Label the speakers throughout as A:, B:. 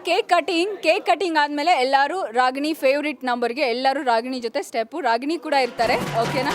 A: Cake cutting ಆದಮೇಲೆ ಎಲ್ಲರೂ ರಾಗಿಣಿ ಫೇವ್ರಿಟ್ ನಂಬರ್ಗೆ ಎಲ್ಲರೂ ರಾಗಿಣಿ ಜೊತೆ ಸ್ಟೆಪ್ಪು. ರಾಗಿಣಿ ಕೂಡ ಇರ್ತಾರೆ, ಓಕೆನಾ?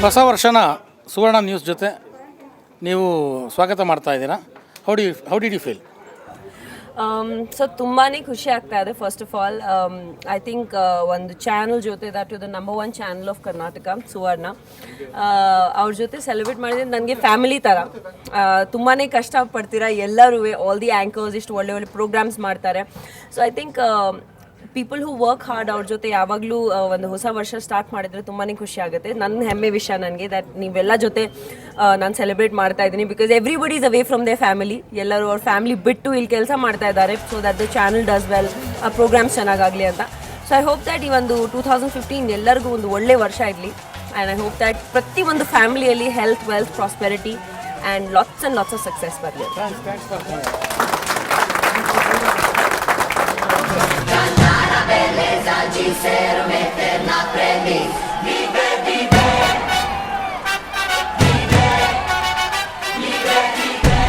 B: ಹೊಸ ವರ್ಷನ ಸುವರ್ಣ ನ್ಯೂಸ್ ಜೊತೆ ನೀವು ಸ್ವಾಗತ ಮಾಡ್ತಾ ಇದ್ದೀರಾ. How did you feel?
C: So ತುಂಬಾ ಖುಷಿ ಆಗ್ತಾ ಇದೆ. First of all I think ಒಂದು ಚಾನಲ್ ಜೊತೆ that the number 1 channel of Karnataka Suvarna, ಅವ್ರ ಜೊತೆ ಸೆಲೆಬ್ರೇಟ್ ಮಾಡಿದ್ರೆ ನನಗೆ ಫ್ಯಾಮಿಲಿ ಥರ. ತುಂಬಾ ಕಷ್ಟಪಡ್ತೀರಾ ಎಲ್ಲರೂ, ಆಲ್ ದಿ ಆ್ಯಂಕರ್ಸ್ ಇಷ್ಟು ಒಳ್ಳೆ ಒಳ್ಳೆ ಪ್ರೋಗ್ರಾಮ್ಸ್ ಮಾಡ್ತಾರೆ. So I think people who work hard ಅವ್ರ ಜೊತೆ ಯಾವಾಗಲೂ ಒಂದು ಹೊಸ ವರ್ಷ ಸ್ಟಾರ್ಟ್ ಮಾಡಿದರೆ ತುಂಬಾ ಖುಷಿ ಆಗುತ್ತೆ. ನನ್ನ ಹೆಮ್ಮೆ ವಿಷಯ ನನಗೆ ದಟ್ ನೀವೆಲ್ಲ ಜೊತೆ ನಾನು ಸೆಲೆಬ್ರೇಟ್ ಮಾಡ್ತಾ ಇದ್ದೀನಿ. Because everybody is away from they family. ಎಲ್ಲರೂ ಅವ್ರ ಫ್ಯಾಮಿಲಿ ಬಿಟ್ಟು ಇಲ್ಲಿ ಕೆಲಸ ಮಾಡ್ತಾ ಇದ್ದಾರೆ. So that the channel does well, ಆ ಪ್ರೋಗ್ರಾಮ್ಸ್ ಚೆನ್ನಾಗಾಗಲಿ ಅಂತ. ಸೊ ಐ ಹೋಪ್ ದ್ಯಾಟ್ ಈ ಒಂದು 2015 ಎಲ್ಲರಿಗೂ ಒಂದು ಒಳ್ಳೆ ವರ್ಷ ಇರಲಿ. ಆ್ಯಂಡ್ ಐ ಹೋಪ್ ದ್ಯಾಟ್ ಪ್ರತಿಯೊಂದು ಫ್ಯಾಮಿಲಿಯಲ್ಲಿ health, wealth, prosperity and lots of success ಬರಲಿ.
D: Beleza de ser uma eterna aprendiz. Viver, viver. Viver, viver, viver.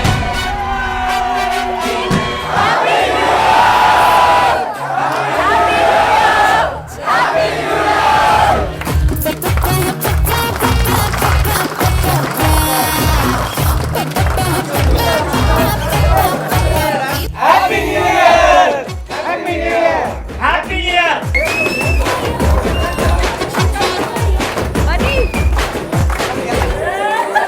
D: Happy New Year! Happy New Year! Happy New Year! Happy New Year! Happy New Year! Happy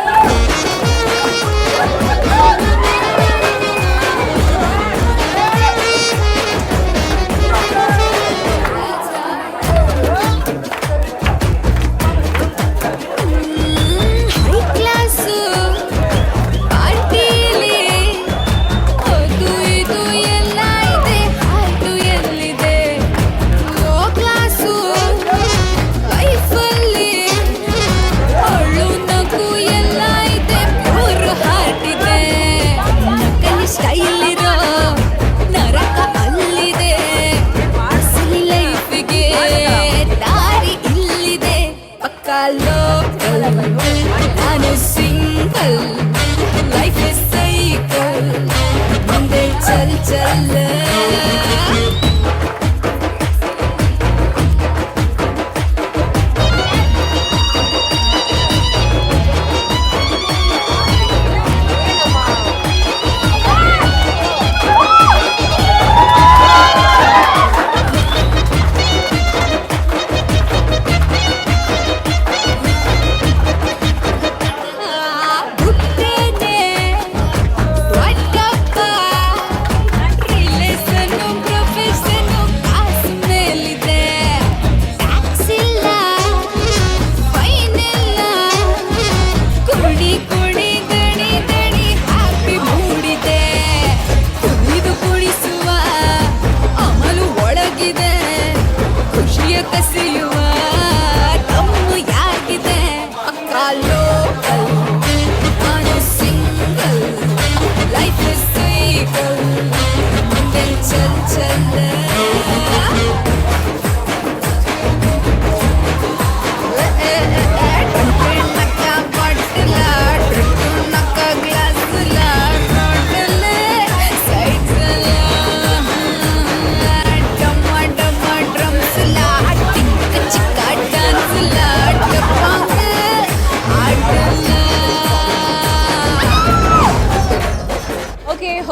D: New Year! Life is cycle, munde chal chal.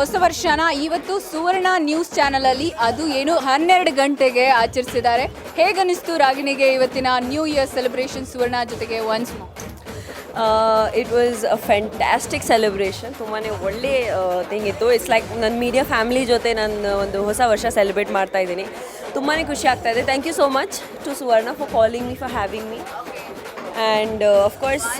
A: ಹೊಸ ವರ್ಷನ ಇವತ್ತು ಸುವರ್ಣ news ಚಾನಲಲ್ಲಿ ಅದು ಏನು 12 ಗಂಟೆಗೆ ಆಚರಿಸಿದ್ದಾರೆ. ಹೇಗನ್ನಿಸ್ತು ರಾಗಿಣಿಗೆ ಇವತ್ತಿನ new year celebration ಸುವರ್ಣ ಜೊತೆಗೆ once more?
C: It was a fantastic celebration. ತುಂಬಾ ಒಳ್ಳೆ ಥಿಂಗ್ ಇತ್ತು. ಇಟ್ಸ್ ಲೈಕ್ ನನ್ನ ಮೀಡಿಯಾ ಫ್ಯಾಮಿಲಿ ಜೊತೆ ನಾನು ಒಂದು ಹೊಸ ವರ್ಷ ಸೆಲೆಬ್ರೇಟ್ ಮಾಡ್ತಾ ಇದ್ದೀನಿ. ತುಂಬಾ ಖುಷಿ ಆಗ್ತಾ ಇದೆ. Thank you so much to Suvarna for calling me, for having me. And of course